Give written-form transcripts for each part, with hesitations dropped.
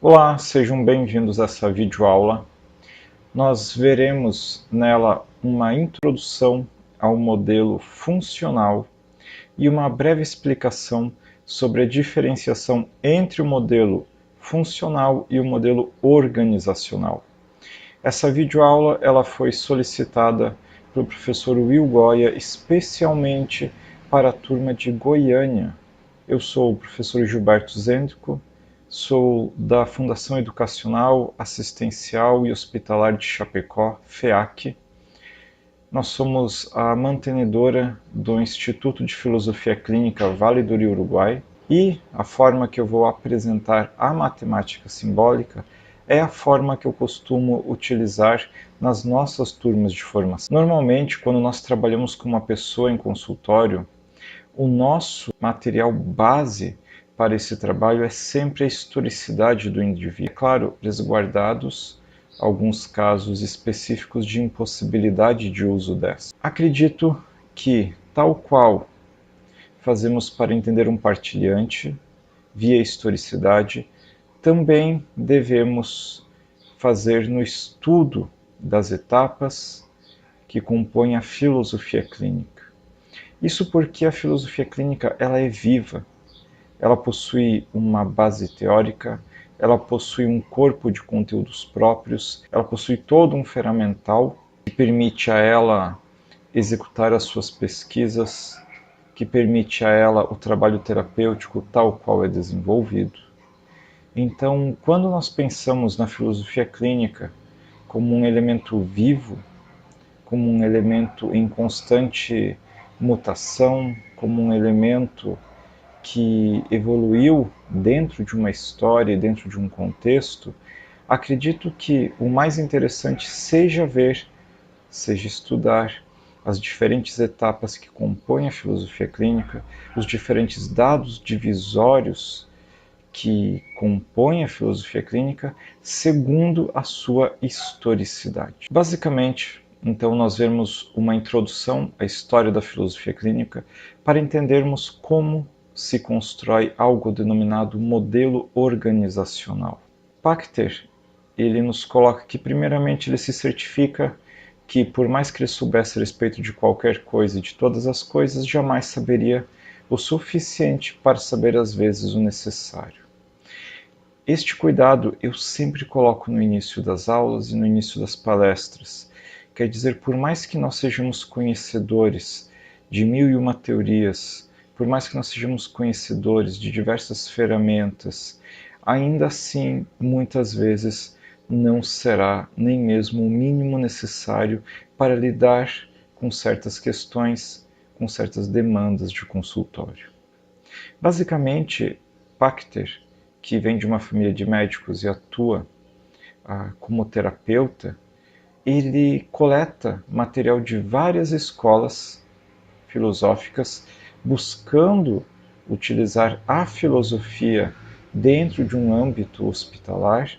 Olá, sejam bem-vindos a essa videoaula. Nós veremos nela uma introdução ao modelo funcional e uma breve explicação sobre a diferenciação entre o modelo funcional e o modelo organizacional. Essa videoaula ela foi solicitada pelo professor Will Goya especialmente para a turma de Goiânia. Eu sou o professor Gilberto Zendico, sou da Fundação Educacional, Assistencial e Hospitalar de Chapecó, FEAC. Nós somos a mantenedora do Instituto de Filosofia Clínica Vale do Rio Uruguai e a forma que eu vou apresentar a matemática simbólica é a forma que eu costumo utilizar nas nossas turmas de formação. Normalmente, quando nós trabalhamos com uma pessoa em consultório, o nosso material base para esse trabalho é sempre a historicidade do indivíduo. É claro, resguardados alguns casos específicos de impossibilidade de uso dessa. Acredito que, tal qual fazemos para entender um partilhante via historicidade, também devemos fazer no estudo das etapas que compõem a filosofia clínica. Isso porque a filosofia clínica ela é viva, ela possui uma base teórica, ela possui um corpo de conteúdos próprios, ela possui todo um ferramental que permite a ela executar as suas pesquisas, que permite a ela o trabalho terapêutico tal qual é desenvolvido. Então, quando nós pensamos na filosofia clínica como um elemento vivo, como um elemento em constante mutação, como um elemento que evoluiu dentro de uma história, dentro de um contexto, acredito que o mais interessante seja ver, seja estudar as diferentes etapas que compõem a filosofia clínica, os diferentes dados divisórios que compõem a filosofia clínica, segundo a sua historicidade. Basicamente, então, nós vemos uma introdução à história da filosofia clínica para entendermos como se constrói algo denominado modelo organizacional. Pachter, ele nos coloca que, primeiramente, ele se certifica que, por mais que ele soubesse a respeito de qualquer coisa e de todas as coisas, jamais saberia o suficiente para saber, às vezes, o necessário. Este cuidado eu sempre coloco no início das aulas e no início das palestras. Quer dizer, por mais que nós sejamos conhecedores de mil e uma teorias, por mais que nós sejamos conhecedores de diversas ferramentas, ainda assim, muitas vezes, não será nem mesmo o mínimo necessário para lidar com certas questões, com certas demandas de consultório. Basicamente, Pachter, que vem de uma família de médicos e atua como terapeuta, ele coleta material de várias escolas filosóficas, buscando utilizar a filosofia dentro de um âmbito hospitalar,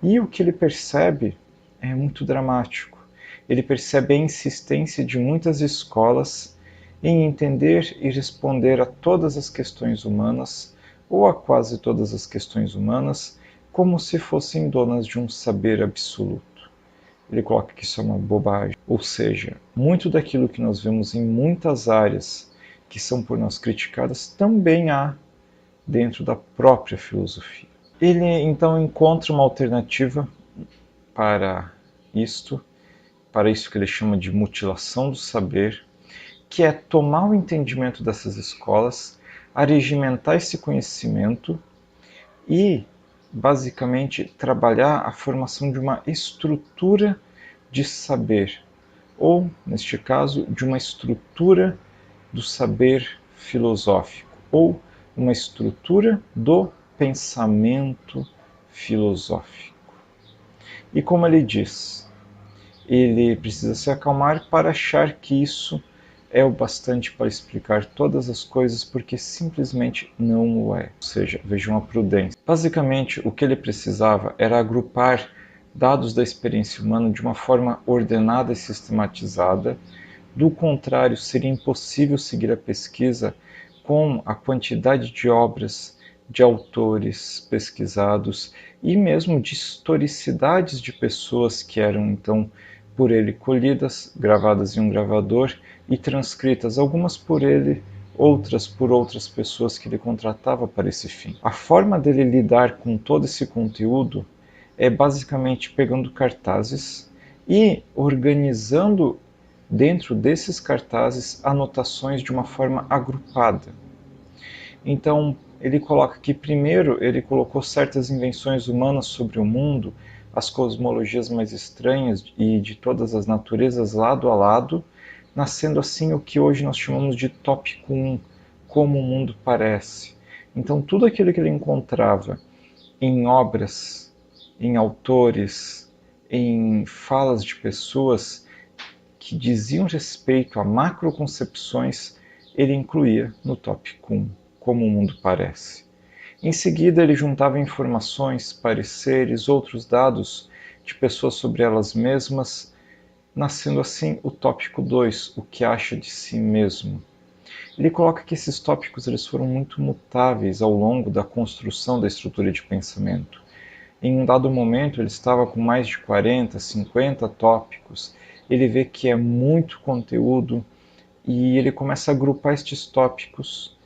e o que ele percebe é muito dramático. Ele percebe a insistência de muitas escolas em entender e responder a todas as questões humanas, ou a quase todas as questões humanas, como se fossem donas de um saber absoluto. Ele coloca que isso é uma bobagem. Ou seja, muito daquilo que nós vemos em muitas áreas que são por nós criticadas, também há dentro da própria filosofia. Ele então encontra uma alternativa para isto, para isso que ele chama de mutilação do saber, que é tomar o entendimento dessas escolas, arregimentar esse conhecimento e, basicamente, trabalhar a formação de uma estrutura de saber, ou, neste caso, de uma estrutura do saber filosófico, ou uma estrutura do pensamento filosófico. E como ele diz, ele precisa se acalmar para achar que isso é o bastante para explicar todas as coisas, porque simplesmente não o é. Ou seja, vejam a prudência. Basicamente, o que ele precisava era agrupar dados da experiência humana de uma forma ordenada e sistematizada. Do contrário, seria impossível seguir a pesquisa com a quantidade de obras de autores pesquisados e mesmo de historicidades de pessoas que eram então por ele colhidas, gravadas em um gravador e transcritas, algumas por ele, outras por outras pessoas que ele contratava para esse fim. A forma dele lidar com todo esse conteúdo é basicamente pegando cartazes e organizando dentro desses cartazes anotações de uma forma agrupada. Então, ele coloca que primeiro ele colocou certas invenções humanas sobre o mundo, as cosmologias mais estranhas e de todas as naturezas lado a lado, nascendo assim o que hoje nós chamamos de tópico 1, como o mundo parece. Então, tudo aquilo que ele encontrava em obras, em autores, em falas de pessoas que diziam respeito a macroconcepções, ele incluía no tópico 1, como o mundo parece. Em seguida, ele juntava informações, pareceres, outros dados de pessoas sobre elas mesmas, nascendo assim o tópico 2, o que acha de si mesmo. Ele coloca que esses tópicos eles foram muito mutáveis ao longo da construção da estrutura de pensamento. Em um dado momento, ele estava com mais de 40, 50 tópicos. Ele vê que é muito conteúdo e ele começa a agrupar estes tópicos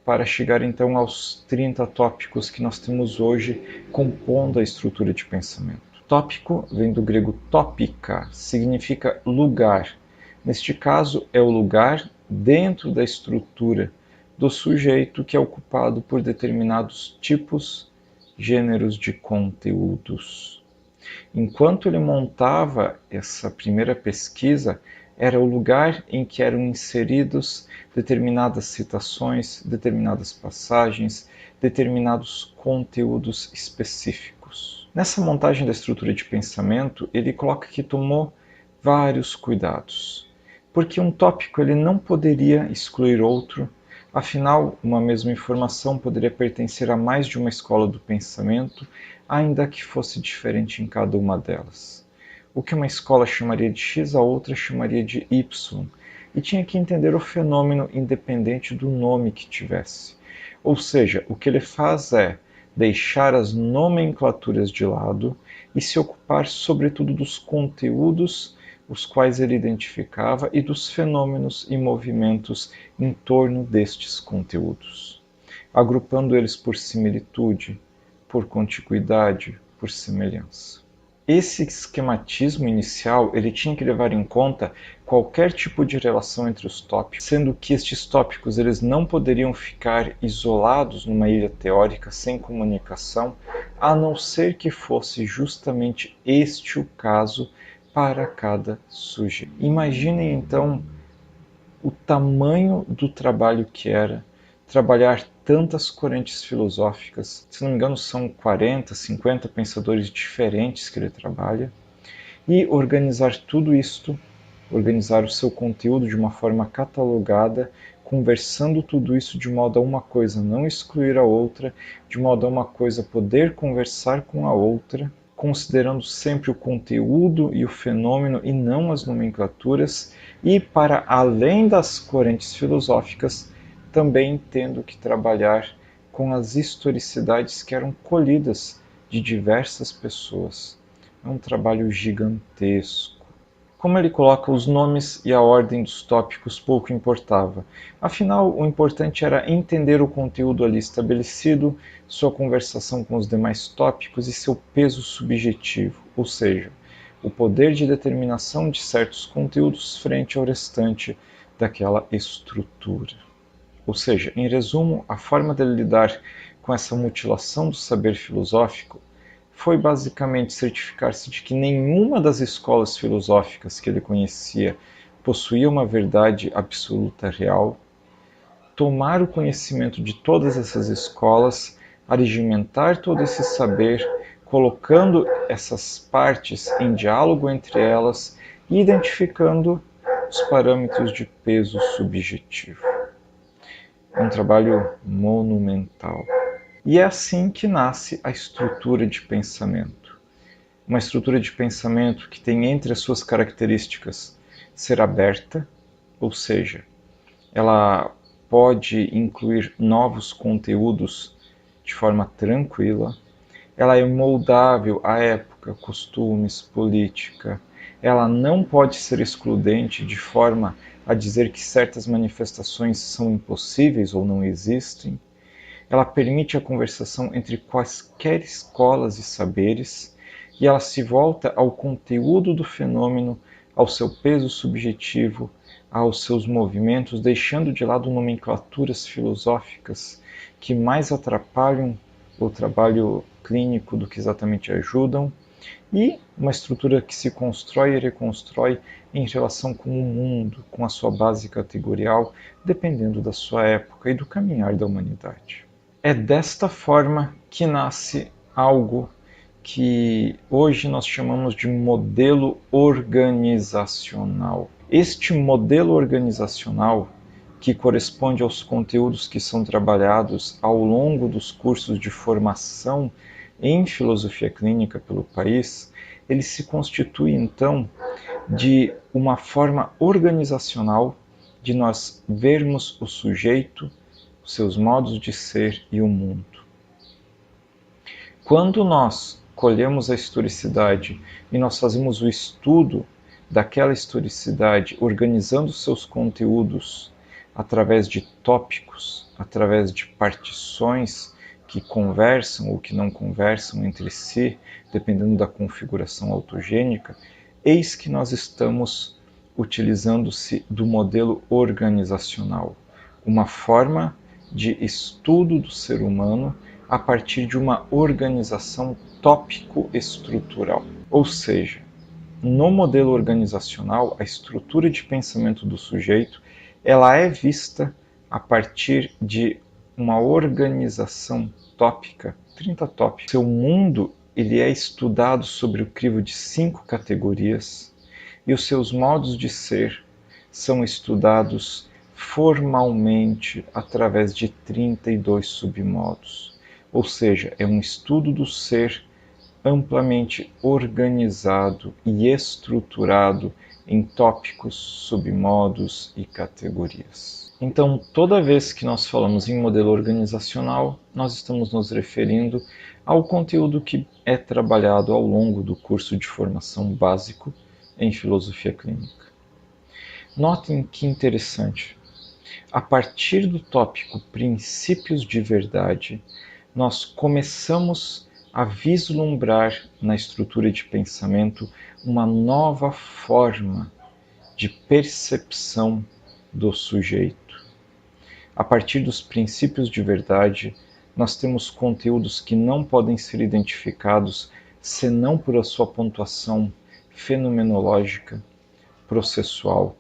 para chegar então aos 30 tópicos que nós temos hoje compondo a estrutura de pensamento. Tópico vem do grego tópica, significa lugar. Neste caso, é o lugar dentro da estrutura do sujeito que é ocupado por determinados tipos, gêneros de conteúdos. Enquanto ele montava essa primeira pesquisa, era o lugar em que eram inseridos determinadas citações, determinadas passagens, determinados conteúdos específicos. Nessa montagem da estrutura de pensamento, ele coloca que tomou vários cuidados, porque um tópico ele não poderia excluir outro, afinal, uma mesma informação poderia pertencer a mais de uma escola do pensamento, ainda que fosse diferente em cada uma delas. O que uma escola chamaria de X, a outra chamaria de Y, e tinha que entender o fenômeno independente do nome que tivesse. Ou seja, o que ele faz é deixar as nomenclaturas de lado e se ocupar sobretudo dos conteúdos os quais ele identificava e dos fenômenos e movimentos em torno destes conteúdos, agrupando eles por similitude, por contiguidade, por semelhança. Esse esquematismo inicial ele tinha que levar em conta qualquer tipo de relação entre os tópicos, sendo que estes tópicos eles não poderiam ficar isolados numa ilha teórica sem comunicação, a não ser que fosse justamente este o caso para cada sujeito. Imaginem então o tamanho do trabalho que era trabalhar tantas correntes filosóficas, se não me engano são 40, 50 pensadores diferentes que ele trabalha, e organizar tudo isto, organizar o seu conteúdo de uma forma catalogada, conversando tudo isso de modo a uma coisa não excluir a outra, de modo a uma coisa poder conversar com a outra, considerando sempre o conteúdo e o fenômeno e não as nomenclaturas, e para além das correntes filosóficas, também tendo que trabalhar com as historicidades que eram colhidas de diversas pessoas. É um trabalho gigantesco. Como ele coloca, os nomes e a ordem dos tópicos pouco importava. Afinal, o importante era entender o conteúdo ali estabelecido, sua conversação com os demais tópicos e seu peso subjetivo, ou seja, o poder de determinação de certos conteúdos frente ao restante daquela estrutura. Ou seja, em resumo, a forma dele lidar com essa mutilação do saber filosófico foi basicamente certificar-se de que nenhuma das escolas filosóficas que ele conhecia possuía uma verdade absoluta real, tomar o conhecimento de todas essas escolas, arregimentar todo esse saber, colocando essas partes em diálogo entre elas e identificando os parâmetros de peso subjetivo. É um trabalho monumental. E é assim que nasce a estrutura de pensamento. Uma estrutura de pensamento que tem entre as suas características ser aberta, ou seja, ela pode incluir novos conteúdos de forma tranquila. Ela é moldável à época, costumes, política. Ela não pode ser excludente de forma a dizer que certas manifestações são impossíveis ou não existem. Ela permite a conversação entre quaisquer escolas e saberes, e ela se volta ao conteúdo do fenômeno, ao seu peso subjetivo, aos seus movimentos, deixando de lado nomenclaturas filosóficas que mais atrapalham o trabalho clínico do que exatamente ajudam, e uma estrutura que se constrói e reconstrói em relação com o mundo, com a sua base categorial, dependendo da sua época e do caminhar da humanidade. É desta forma que nasce algo que hoje nós chamamos de modelo organizacional. Este modelo organizacional, que corresponde aos conteúdos que são trabalhados ao longo dos cursos de formação em filosofia clínica pelo país, ele se constitui então de uma forma organizacional de nós vermos o sujeito, os seus modos de ser e o mundo. Quando nós colhemos a historicidade e nós fazemos o estudo daquela historicidade, organizando seus conteúdos através de tópicos, através de partições que conversam ou que não conversam entre si, dependendo da configuração autogênica, eis que nós estamos utilizando-se do modelo organizacional, uma forma de estudo do ser humano a partir de uma organização tópico-estrutural. Ou seja, no modelo organizacional, a estrutura de pensamento do sujeito ela é vista a partir de uma organização tópica, 30 tópicos. Seu mundo ele é estudado sobre o crivo de 5 categorias e os seus modos de ser são estudados formalmente através de 32 submodos. Ou seja, é um estudo do ser amplamente organizado e estruturado em tópicos, submodos e categorias. Então, toda vez que nós falamos em modelo organizacional, nós estamos nos referindo ao conteúdo que é trabalhado ao longo do curso de formação básico em filosofia clínica. Notem que interessante. A partir do tópico princípios de verdade, nós começamos a vislumbrar na estrutura de pensamento uma nova forma de percepção do sujeito. A partir dos princípios de verdade, nós temos conteúdos que não podem ser identificados senão por a sua pontuação fenomenológica, processual.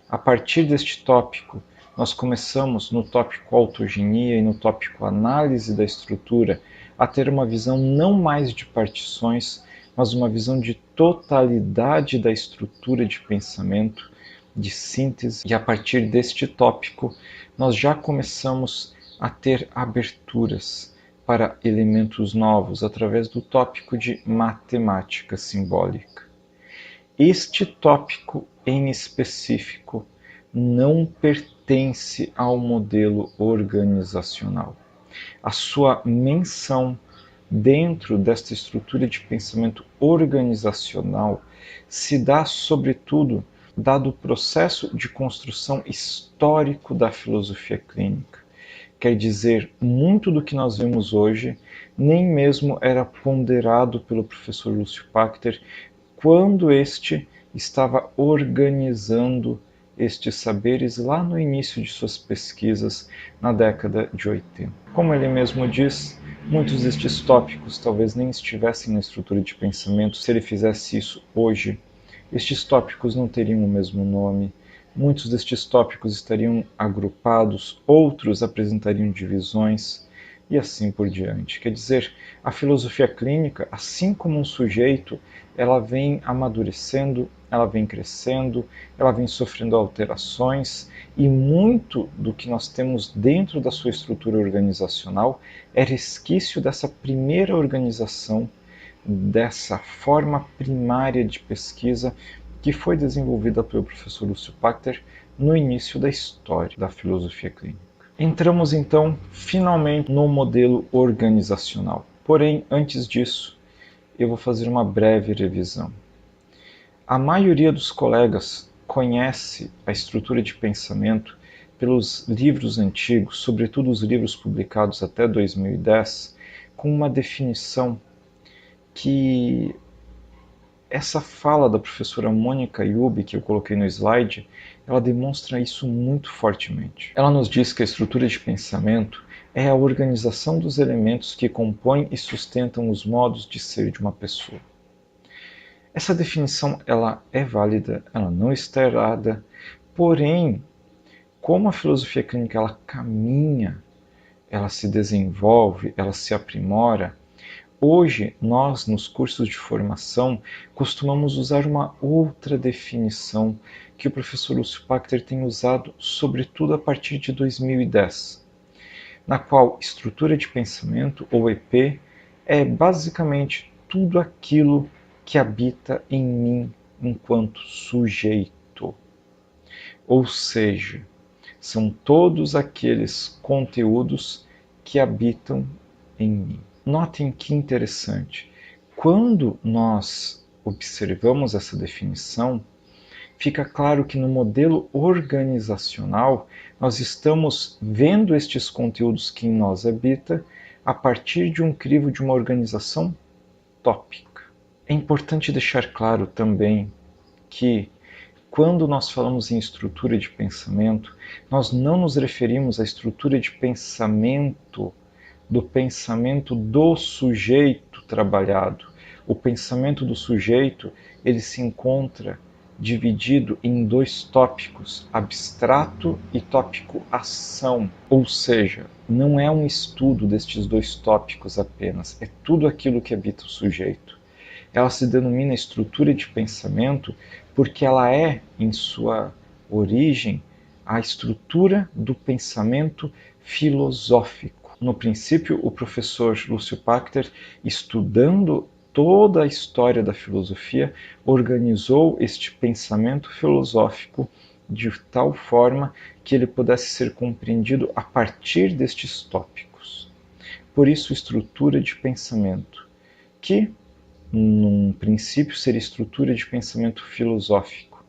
A partir deste tópico, nós começamos no tópico autogenia e no tópico análise da estrutura a ter uma visão não mais de partições, mas uma visão de totalidade da estrutura de pensamento, de síntese. E a partir deste tópico, nós já começamos a ter aberturas para elementos novos através do tópico de matemática simbólica. Este tópico em específico não pertence ao modelo organizacional. A sua menção dentro desta estrutura de pensamento organizacional se dá, sobretudo, dado o processo de construção histórico da filosofia clínica. Quer dizer, muito do que nós vemos hoje nem mesmo era ponderado pelo professor Lúcio Pachter quando este estava organizando estes saberes lá no início de suas pesquisas na década de 80. Como ele mesmo diz, muitos destes tópicos talvez nem estivessem na estrutura de pensamento. Se ele fizesse isso hoje, estes tópicos não teriam o mesmo nome, muitos destes tópicos estariam agrupados, outros apresentariam divisões, e assim por diante. Quer dizer, a filosofia clínica, assim como um sujeito, ela vem amadurecendo, ela vem crescendo, ela vem sofrendo alterações, e muito do que nós temos dentro da sua estrutura organizacional é resquício dessa primeira organização, dessa forma primária de pesquisa que foi desenvolvida pelo professor Lúcio Pachter no início da história da filosofia clínica. Entramos então finalmente no modelo organizacional. Porém, antes disso, eu vou fazer uma breve revisão. A maioria dos colegas conhece a estrutura de pensamento pelos livros antigos, sobretudo os livros publicados até 2010, com uma definição que essa fala da professora Mônica Yubi, que eu coloquei no slide, ela demonstra isso muito fortemente. Ela nos diz que a estrutura de pensamento é a organização dos elementos que compõem e sustentam os modos de ser de uma pessoa. Essa definição ela é válida, ela não está errada, porém, como a filosofia clínica ela caminha, ela se desenvolve, ela se aprimora, hoje, nós, nos cursos de formação, costumamos usar uma outra definição que o professor Lúcio Pachter tem usado, sobretudo a partir de 2010, na qual estrutura de pensamento, ou EP, é basicamente tudo aquilo que habita em mim enquanto sujeito. Ou seja, são todos aqueles conteúdos que habitam em mim. Notem que interessante. Quando nós observamos essa definição, fica claro que no modelo organizacional nós estamos vendo estes conteúdos que em nós habita a partir de um crivo de uma organização tópica. É importante deixar claro também que quando nós falamos em estrutura de pensamento, nós não nos referimos à estrutura de pensamento do sujeito trabalhado. O pensamento do sujeito, ele se encontra dividido em dois tópicos, abstrato e tópico ação. Ou seja, não é um estudo destes dois tópicos apenas, é tudo aquilo que habita o sujeito. Ela se denomina estrutura de pensamento porque ela é, em sua origem, a estrutura do pensamento filosófico. No princípio, o professor Lúcio Pachter, estudando toda a história da filosofia, organizou este pensamento filosófico de tal forma que ele pudesse ser compreendido a partir destes tópicos. Por isso, estrutura de pensamento, que, num princípio, seria estrutura de pensamento filosófico.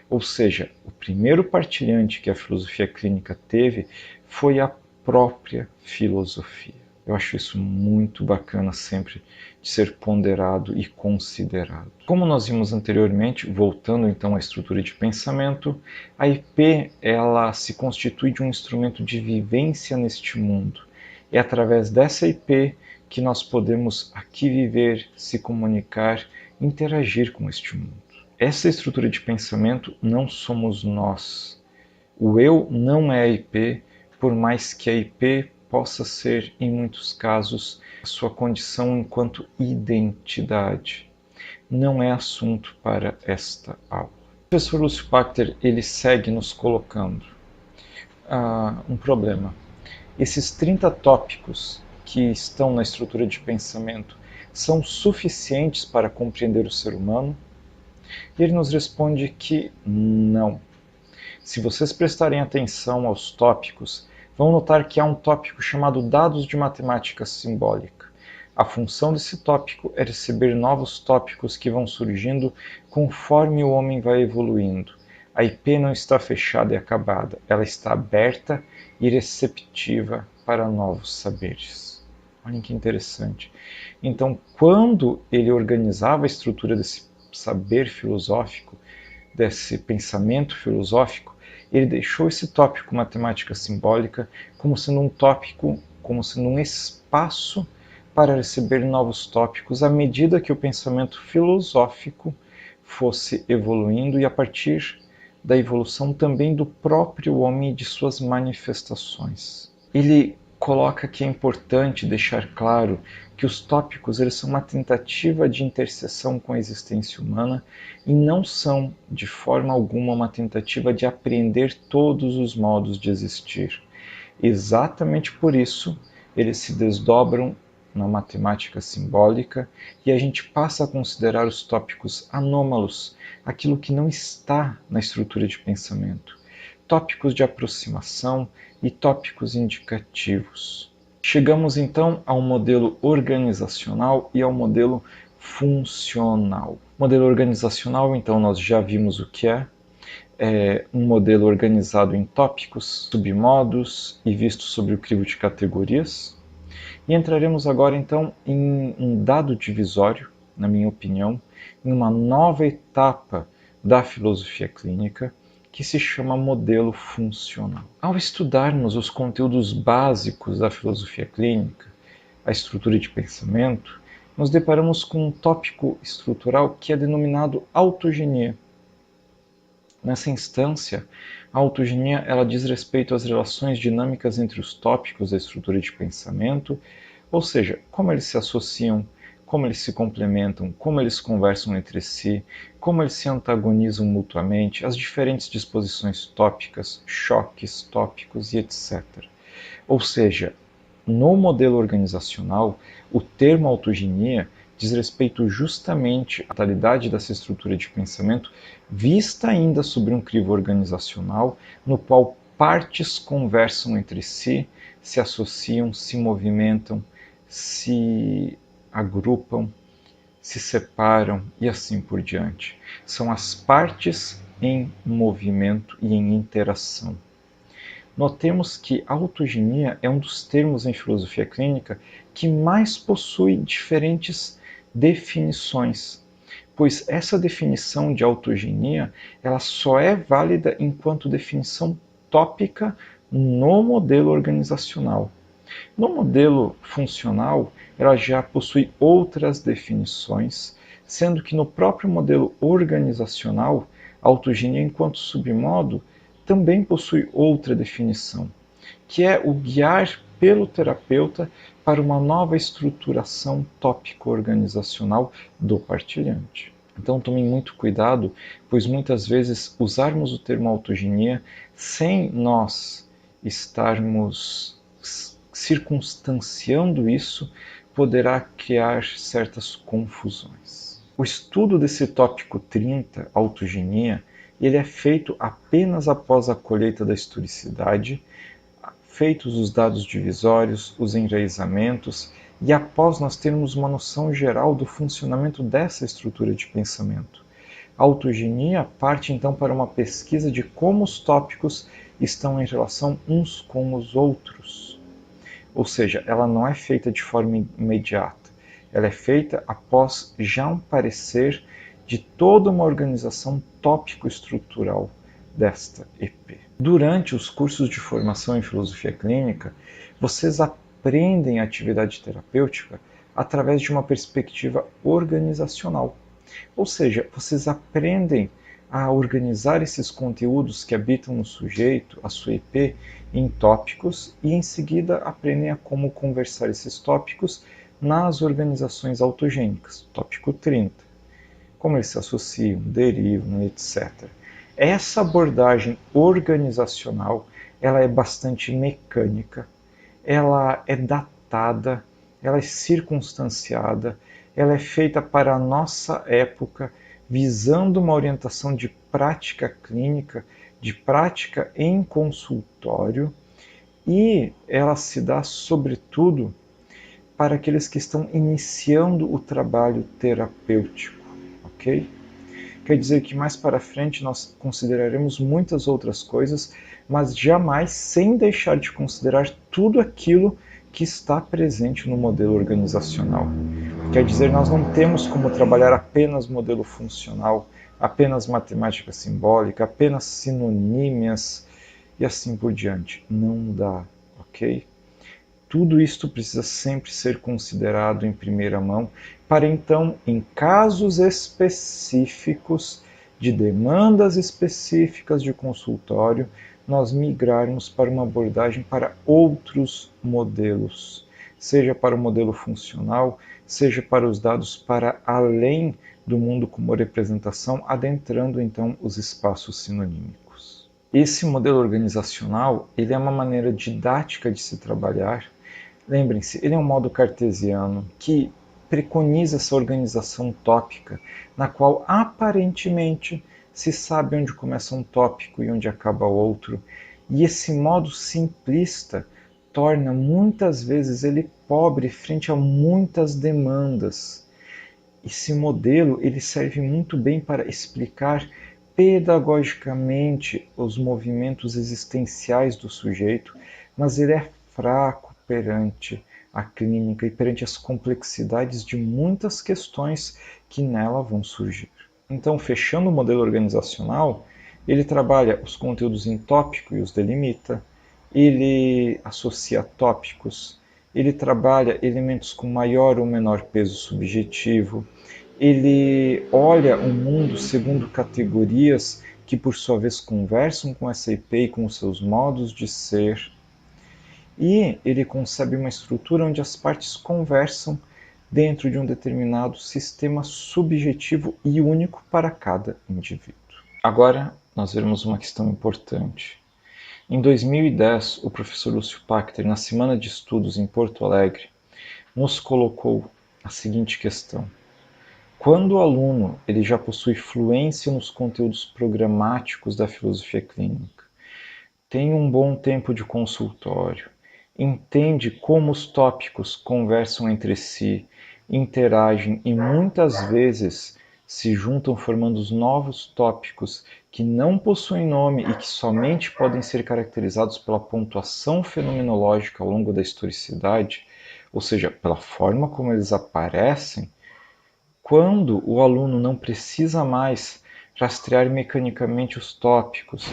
Ou seja, o primeiro partilhante que a filosofia clínica teve foi a própria filosofia. Eu acho isso muito bacana sempre de ser ponderado e considerado. Como nós vimos anteriormente, voltando então à estrutura de pensamento, a IP ela se constitui de um instrumento de vivência neste mundo. É através dessa IP que nós podemos aqui viver, se comunicar, interagir com este mundo. Essa estrutura de pensamento não somos nós. O eu não é a IP, por mais que a IP possa ser, em muitos casos, a sua condição enquanto identidade. Não é assunto para esta aula. O professor Lúcio Pachter ele segue nos colocando um problema. Esses 30 tópicos que estão na estrutura de pensamento são suficientes para compreender o ser humano? E ele nos responde que não. Se vocês prestarem atenção aos tópicos, vão notar que há um tópico chamado dados de matemática simbólica. A função desse tópico é receber novos tópicos que vão surgindo conforme o homem vai evoluindo. A IP não está fechada e acabada, ela está aberta e receptiva para novos saberes. Olhem que interessante. Então, quando ele organizava a estrutura desse saber filosófico, desse pensamento filosófico, ele deixou esse tópico matemática simbólica como sendo um tópico, como sendo um espaço para receber novos tópicos à medida que o pensamento filosófico fosse evoluindo e a partir da evolução também do próprio homem e de suas manifestações. Ele coloca que é importante deixar claro que os tópicos eles são uma tentativa de interseção com a existência humana e não são, de forma alguma, uma tentativa de apreender todos os modos de existir. Exatamente por isso, eles se desdobram na matemática simbólica e a gente passa a considerar os tópicos anômalos, aquilo que não está na estrutura de pensamento. tópicos de aproximação e tópicos indicativos. Chegamos então ao modelo organizacional e ao modelo funcional. Modelo organizacional, então, nós já vimos o que é um modelo organizado em tópicos, submodos e visto sobre o crivo de categorias. E entraremos agora então em um dado divisório, na minha opinião, em uma nova etapa da filosofia clínica, que se chama modelo funcional. Ao estudarmos os conteúdos básicos da filosofia clínica, a estrutura de pensamento, nos deparamos com um tópico estrutural que é denominado autogenia. Nessa instância, a autogenia ela diz respeito às relações dinâmicas entre os tópicos da estrutura de pensamento, ou seja, como eles se associam, como eles se complementam, como eles conversam entre si, como eles se antagonizam mutuamente, as diferentes disposições tópicas, choques tópicos e etc. Ou seja, no modelo organizacional, o termo autogenia diz respeito justamente à totalidade dessa estrutura de pensamento, vista ainda sobre um crivo organizacional, no qual partes conversam entre si, se associam, se movimentam, se agrupam, se separam e assim por diante. São as partes em movimento e em interação. Notemos que a autogenia é um dos termos em filosofia clínica que mais possui diferentes definições, pois essa definição de autogenia ela só é válida enquanto definição tópica no modelo organizacional. No modelo funcional, ela já possui outras definições, sendo que no próprio modelo organizacional, a autogenia enquanto submodo também possui outra definição, que é o guiar pelo terapeuta para uma nova estruturação tópico-organizacional do partilhante. Então tomem muito cuidado, pois muitas vezes usarmos o termo autogenia sem nós estarmos circunstanciando isso poderá criar certas confusões. O estudo desse tópico 30, autogenia, ele é feito apenas após a colheita da historicidade, feitos os dados divisórios, os enraizamentos e após nós termos uma noção geral do funcionamento dessa estrutura de pensamento. A autogenia parte então para uma pesquisa de como os tópicos estão em relação uns com os outros. Ou seja, ela não é feita de forma imediata, ela é feita após já um parecer de toda uma organização tópico-estrutural desta EP. Durante os cursos de formação em filosofia clínica, vocês aprendem a atividade terapêutica através de uma perspectiva organizacional. Ou seja, vocês aprendem a organizar esses conteúdos que habitam no sujeito, a sua EP, em tópicos e em seguida aprendem a como conversar esses tópicos nas organizações autogênicas, tópico 30. Como eles se associam, derivam, etc. Essa abordagem organizacional, ela é bastante mecânica, ela é datada, ela é circunstanciada, ela é feita para a nossa época, visando uma orientação de prática clínica, de prática em consultório, e ela se dá, sobretudo, para aqueles que estão iniciando o trabalho terapêutico, ok? Quer dizer que mais para frente nós consideraremos muitas outras coisas, mas jamais sem deixar de considerar tudo aquilo que está presente no modelo organizacional. Quer dizer, nós não temos como trabalhar apenas modelo funcional, apenas matemática simbólica, apenas sinonímias e assim por diante. Não dá, ok? Tudo isto precisa sempre ser considerado em primeira mão, para então, em casos específicos, de demandas específicas de consultório, nós migrarmos para uma abordagem para outros modelos, seja para o modelo funcional, seja para os dados para além do mundo como representação, adentrando então os espaços sinonímicos. Esse modelo organizacional, ele é uma maneira didática de se trabalhar. Lembrem-se, ele é um modo cartesiano que preconiza essa organização tópica, na qual aparentemente se sabe onde começa um tópico e onde acaba outro. E esse modo simplista torna muitas vezes ele pobre frente a muitas demandas. Esse modelo ele serve muito bem para explicar pedagogicamente os movimentos existenciais do sujeito, mas ele é fraco perante a clínica e perante as complexidades de muitas questões que nela vão surgir. Então, fechando o modelo organizacional, ele trabalha os conteúdos em tópico e os delimita, ele associa tópicos, ele trabalha elementos com maior ou menor peso subjetivo, ele olha o mundo segundo categorias que, por sua vez, conversam com essa IP e com os seus modos de ser, e ele concebe uma estrutura onde as partes conversam dentro de um determinado sistema subjetivo e único para cada indivíduo. Agora, nós veremos uma questão importante. Em 2010, o professor Lúcio Pachter, na Semana de Estudos em Porto Alegre, nos colocou a seguinte questão. Quando o aluno ele já possui fluência nos conteúdos programáticos da filosofia clínica, tem um bom tempo de consultório, entende como os tópicos conversam entre si, interagem e muitas vezes se juntam formando os novos tópicos que não possuem nome e que somente podem ser caracterizados pela pontuação fenomenológica ao longo da historicidade, ou seja, pela forma como eles aparecem, quando o aluno não precisa mais rastrear mecanicamente os tópicos,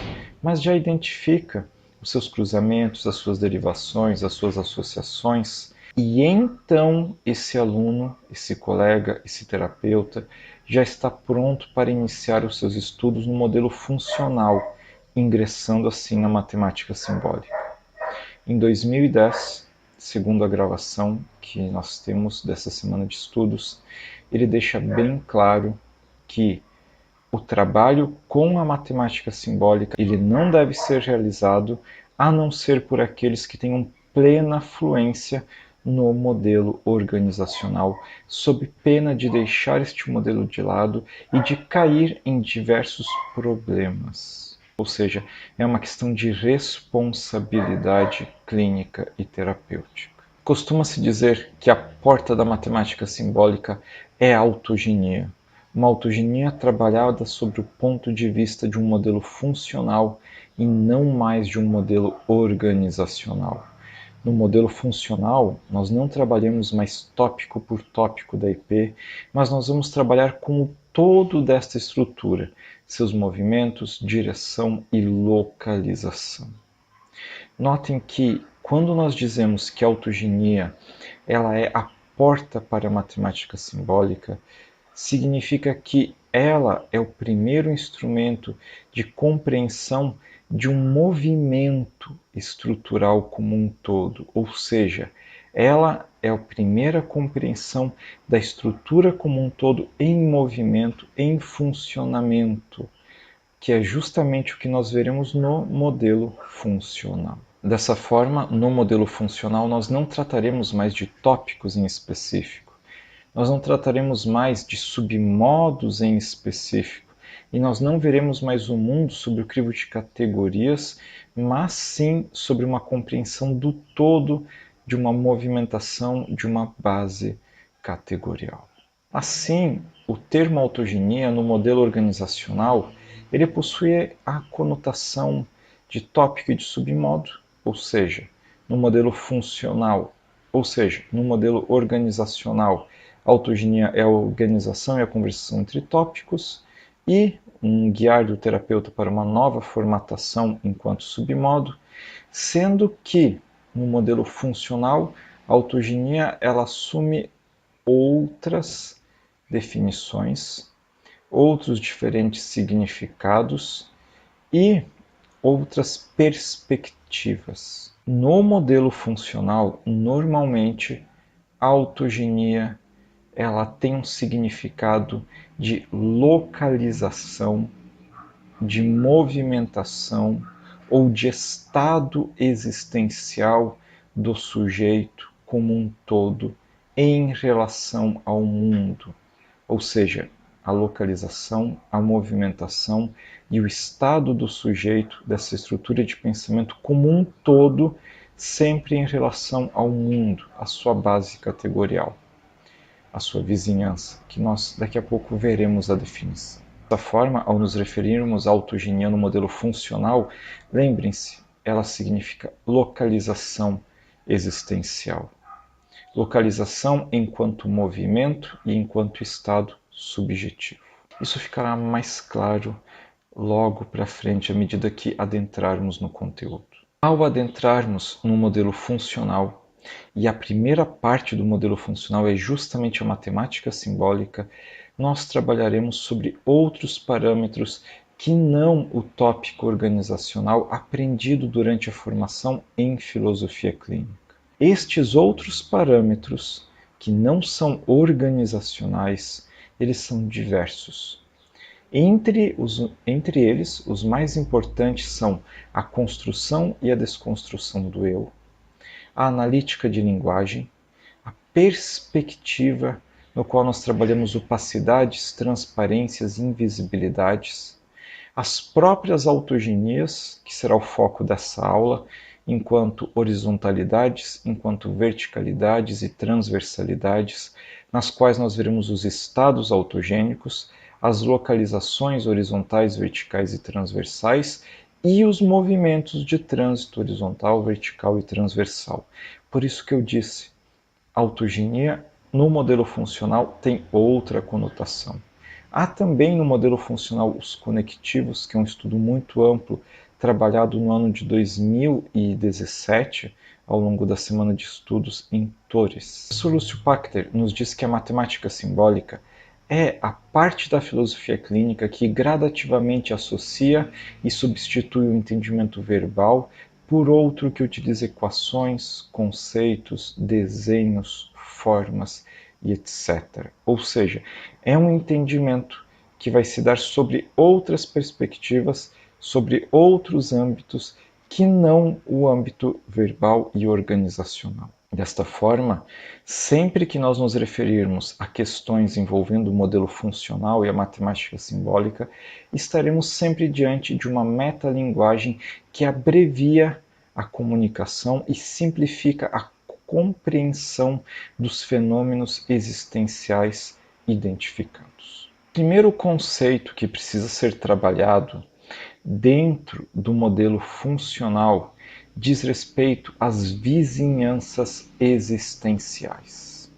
mas já identifica os seus cruzamentos, as suas derivações, as suas associações, e então esse aluno, esse colega, esse terapeuta já está pronto para iniciar os seus estudos no modelo funcional, ingressando assim na matemática simbólica. Em 2010, segundo a gravação que nós temos dessa semana de estudos, ele deixa bem claro que o trabalho com a matemática simbólica ele não deve ser realizado a não ser por aqueles que tenham plena fluência no modelo organizacional, sob pena de deixar este modelo de lado e de cair em diversos problemas. Ou seja, é uma questão de responsabilidade clínica e terapêutica. Costuma-se dizer que a porta da matemática simbólica é a autogenia. Uma autogenia trabalhada sobre o ponto de vista de um modelo funcional e não mais de um modelo organizacional. No modelo funcional, nós não trabalhamos mais tópico por tópico da IP, mas nós vamos trabalhar com o todo desta estrutura, seus movimentos, direção e localização. Notem que, quando nós dizemos que a autogenia ela é a porta para a matemática simbólica, significa que ela é o primeiro instrumento de compreensão de um movimento estrutural como um todo, ou seja, ela é a primeira compreensão da estrutura como um todo em movimento, em funcionamento, que é justamente o que nós veremos no modelo funcional. Dessa forma, no modelo funcional, nós não trataremos mais de tópicos em específico, nós não trataremos mais de submodos em específico, e nós não veremos mais o mundo sob o crivo de categorias, mas sim sobre uma compreensão do todo de uma movimentação de uma base categorial. Assim, o termo autogenia no modelo organizacional, ele possui a conotação de tópico e de submodo, ou seja, no modelo funcional, ou seja, no modelo organizacional, a autogenia é a organização e a conversação entre tópicos, e um guiar do terapeuta para uma nova formatação enquanto submodo, sendo que no modelo funcional a autogenia ela assume outras definições, outros diferentes significados e outras perspectivas. No modelo funcional, normalmente a autogenia ela tem um significado de localização, de movimentação ou de estado existencial do sujeito como um todo em relação ao mundo. Ou seja, a localização, a movimentação e o estado do sujeito dessa estrutura de pensamento como um todo, sempre em relação ao mundo, à sua base categorial, à sua vizinhança, que nós daqui a pouco veremos a definição. Dessa forma, ao nos referirmos à autogenia no modelo funcional, lembrem-se, ela significa localização existencial. Localização enquanto movimento e enquanto estado subjetivo. Isso ficará mais claro logo para frente à medida que adentrarmos no conteúdo. Ao adentrarmos no modelo funcional, e a primeira parte do modelo funcional é justamente a matemática simbólica, nós trabalharemos sobre outros parâmetros que não o tópico organizacional aprendido durante a formação em filosofia clínica. Estes outros parâmetros, que não são organizacionais, eles são diversos. Entre eles, os mais importantes são a construção e a desconstrução do eu, a analítica de linguagem, a perspectiva, no qual nós trabalhamos opacidades, transparências e invisibilidades, as próprias autogenias, que será o foco dessa aula, enquanto horizontalidades, enquanto verticalidades e transversalidades, nas quais nós veremos os estados autogênicos, as localizações horizontais, verticais e transversais e os movimentos de trânsito horizontal, vertical e transversal. Por isso que eu disse, autogenia no modelo funcional tem outra conotação. Há também no modelo funcional os conectivos, que é um estudo muito amplo, trabalhado no ano de 2017, ao longo da semana de estudos em Torres. Lúcio Pachter nos diz que a matemática simbólica é a parte da filosofia clínica que gradativamente associa e substitui o entendimento verbal por outro que utiliza equações, conceitos, desenhos, formas e etc. Ou seja, é um entendimento que vai se dar sobre outras perspectivas, sobre outros âmbitos que não o âmbito verbal e organizacional. Desta forma, sempre que nós nos referirmos a questões envolvendo o modelo funcional e a matemática simbólica, estaremos sempre diante de uma metalinguagem que abrevia a comunicação e simplifica a compreensão dos fenômenos existenciais identificados. O primeiro conceito que precisa ser trabalhado dentro do modelo funcional diz respeito às vizinhanças existenciais.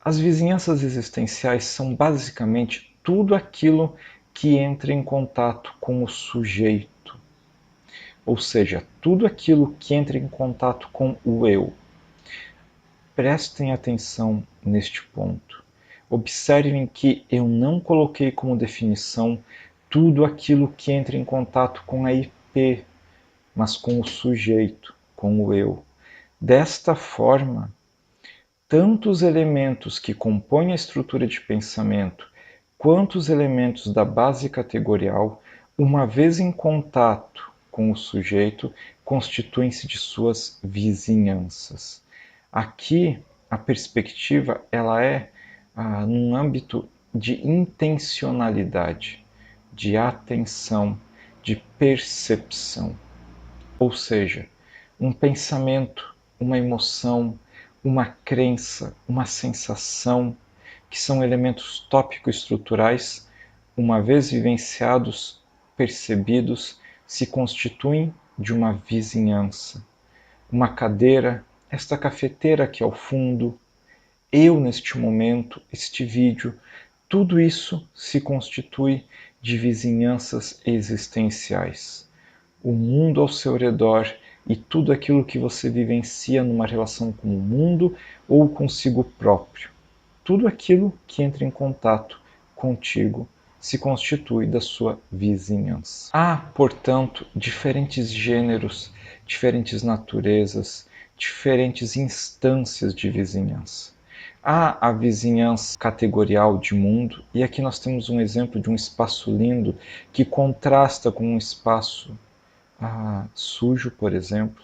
As vizinhanças existenciais são basicamente tudo aquilo que entra em contato com o sujeito, ou seja, tudo aquilo que entra em contato com o eu. Prestem atenção neste ponto. Observem que eu não coloquei como definição tudo aquilo que entra em contato com a IP, mas com o sujeito, com o eu. Desta forma, tanto os elementos que compõem a estrutura de pensamento, quanto os elementos da base categorial, uma vez em contato com o sujeito, constituem-se de suas vizinhanças. Aqui, a perspectiva ela é num âmbito de intencionalidade, de atenção, de percepção. Ou seja, um pensamento, uma emoção, uma crença, uma sensação, que são elementos tópico-estruturais, uma vez vivenciados, percebidos, se constituem de uma vizinhança. Uma cadeira, esta cafeteira aqui ao fundo, eu neste momento, este vídeo, tudo isso se constitui de vizinhanças existenciais. O mundo ao seu redor e tudo aquilo que você vivencia numa relação com o mundo ou consigo próprio. Tudo aquilo que entra em contato contigo se constitui da sua vizinhança. Há, portanto, diferentes gêneros, diferentes naturezas, diferentes instâncias de vizinhança. Há a vizinhança categorial de mundo, e aqui nós temos um exemplo de um espaço lindo que contrasta com um espaço sujo, por exemplo.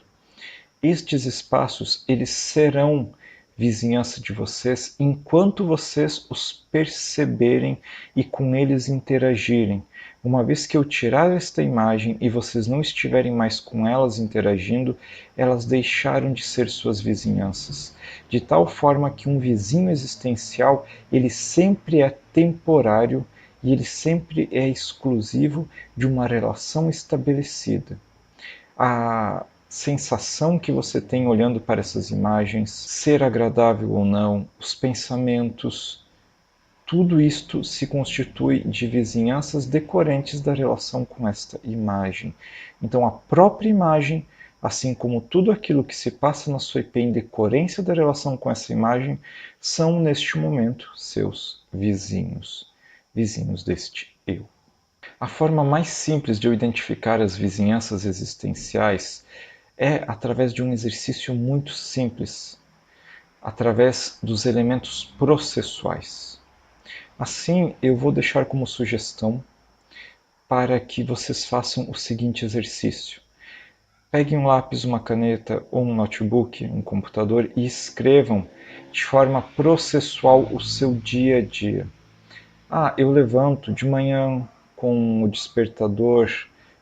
Estes espaços eles serão vizinhança de vocês enquanto vocês os perceberem e com eles interagirem. Uma vez que eu tirar esta imagem e vocês não estiverem mais com elas interagindo, elas deixaram de ser suas vizinhanças. De tal forma que um vizinho existencial, ele sempre é temporário e ele sempre é exclusivo de uma relação estabelecida. A sensação que você tem olhando para essas imagens, ser agradável ou não, os pensamentos, tudo isto se constitui de vizinhanças decorrentes da relação com esta imagem. Então, a própria imagem, assim como tudo aquilo que se passa na sua IP em decorrência da relação com essa imagem, são, neste momento, seus vizinhos, vizinhos deste eu. A forma mais simples de eu identificar as vizinhanças existenciais é através de um exercício muito simples, através dos elementos processuais. Assim, eu vou deixar como sugestão para que vocês façam o seguinte exercício. Peguem um lápis, uma caneta ou um notebook, um computador e escrevam de forma processual o seu dia a dia. Eu levanto de manhã com o despertador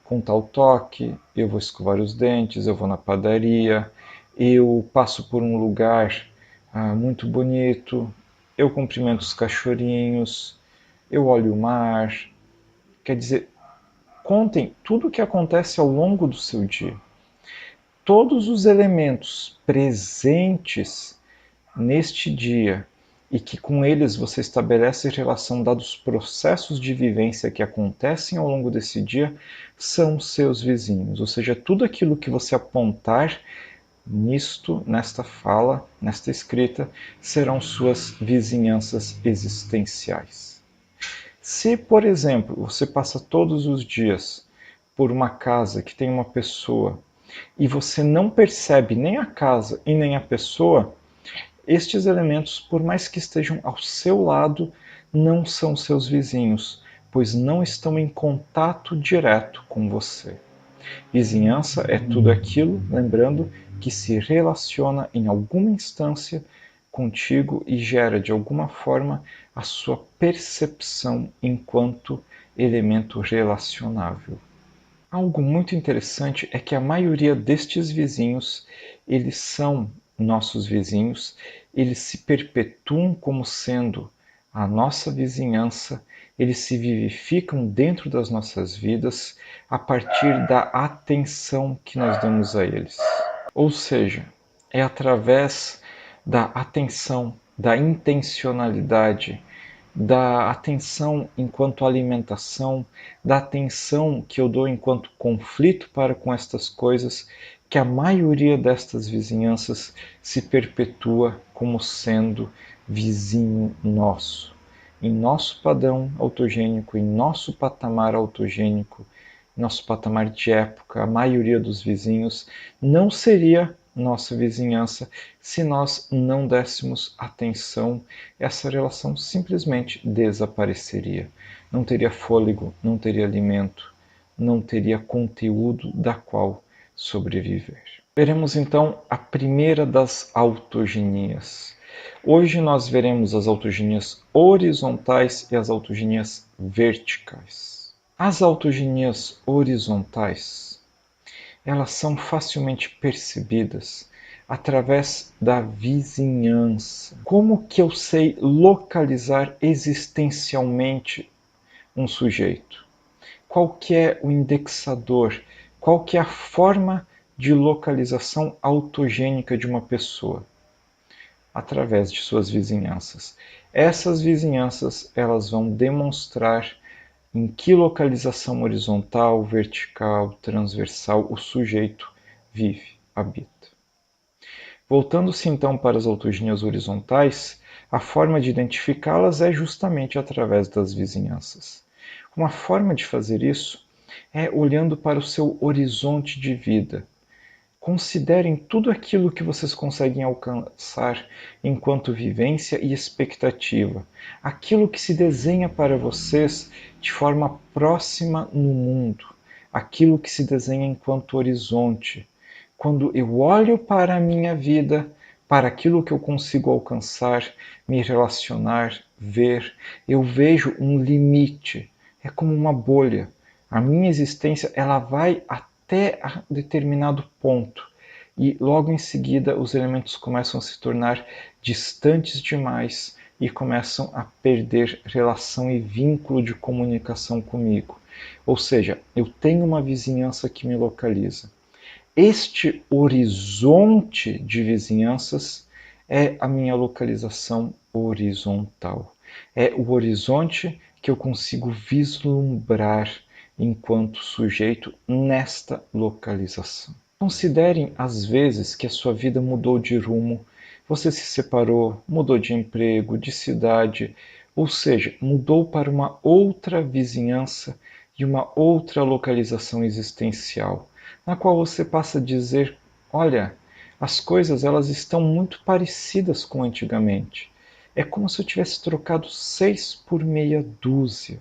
com tal toque, eu vou escovar os dentes, eu vou na padaria, eu passo por um lugar muito bonito, eu cumprimento os cachorrinhos, eu olho o mar. Quer dizer, contem tudo o que acontece ao longo do seu dia. Todos os elementos presentes neste dia e que com eles você estabelece relação dados processos de vivência que acontecem ao longo desse dia, são seus vizinhos. Ou seja, tudo aquilo que você apontar nesta fala, nesta escrita, serão suas vizinhanças existenciais. Se, por exemplo, você passa todos os dias por uma casa que tem uma pessoa e você não percebe nem a casa e nem a pessoa, estes elementos, por mais que estejam ao seu lado, não são seus vizinhos, pois não estão em contato direto com você. Vizinhança é tudo aquilo, lembrando, que se relaciona em alguma instância contigo e gera de alguma forma a sua percepção enquanto elemento relacionável. Algo muito interessante é que a maioria destes vizinhos, eles são nossos vizinhos, eles se perpetuam como sendo a nossa vizinhança, eles se vivificam dentro das nossas vidas a partir da atenção que nós damos a eles. Ou seja, é através da atenção, da intencionalidade, da atenção enquanto alimentação, da atenção que eu dou enquanto conflito para com estas coisas, que a maioria destas vizinhanças se perpetua como sendo vizinho nosso. Em nosso padrão autogênico, em nosso patamar autogênico, nosso patamar de época, a maioria dos vizinhos não seria nossa vizinhança se nós não dessemos atenção, essa relação simplesmente desapareceria. Não teria fôlego, não teria alimento, não teria conteúdo da qual sobreviver. Veremos então a primeira das autogenias. Hoje nós veremos as autogenias horizontais e as autogenias verticais. As autogenias horizontais, elas são facilmente percebidas através da vizinhança. Como que eu sei localizar existencialmente um sujeito? Qual que é o indexador? Qual que é a forma de localização autogênica de uma pessoa? Através de suas vizinhanças. Essas vizinhanças, elas vão demonstrar em que localização horizontal, vertical, transversal o sujeito vive, habita. Voltando-se então para as autogenias horizontais, a forma de identificá-las é justamente através das vizinhanças. Uma forma de fazer isso é olhando para o seu horizonte de vida. Considerem tudo aquilo que vocês conseguem alcançar enquanto vivência e expectativa, aquilo que se desenha para vocês de forma próxima no mundo, aquilo que se desenha enquanto horizonte. Quando eu olho para a minha vida, para aquilo que eu consigo alcançar, me relacionar, ver, eu vejo um limite. É como uma bolha. A minha existência ela vai até a determinado ponto e logo em seguida os elementos começam a se tornar distantes demais e começam a perder relação e vínculo de comunicação comigo. Ou seja, eu tenho uma vizinhança que me localiza. Este horizonte de vizinhanças é a minha localização horizontal. É o horizonte que eu consigo vislumbrar enquanto sujeito nesta localização. Considerem as vezes que a sua vida mudou de rumo, você se separou, mudou de emprego, de cidade, ou seja, mudou para uma outra vizinhança e uma outra localização existencial, na qual você passa a dizer: olha, as coisas elas estão muito parecidas com antigamente. É como se eu tivesse trocado 6 por meia dúzia.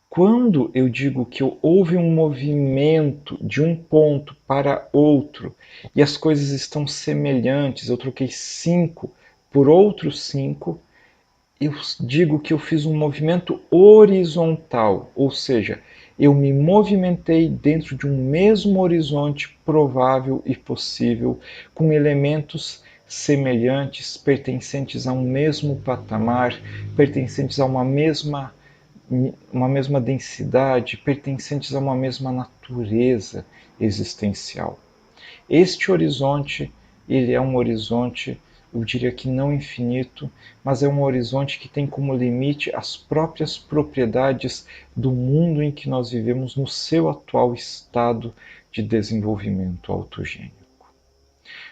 Quando eu digo que houve um movimento de um ponto para outro e as coisas estão semelhantes, eu troquei 5 por outros 5, eu digo que eu fiz um movimento horizontal, ou seja, eu me movimentei dentro de um mesmo horizonte provável e possível, com elementos semelhantes, pertencentes a um mesmo patamar, pertencentes a uma mesma densidade, pertencentes a uma mesma natureza existencial. Este horizonte, ele é um horizonte, eu diria que não infinito, mas é um horizonte que tem como limite as próprias propriedades do mundo em que nós vivemos no seu atual estado de desenvolvimento autogênico.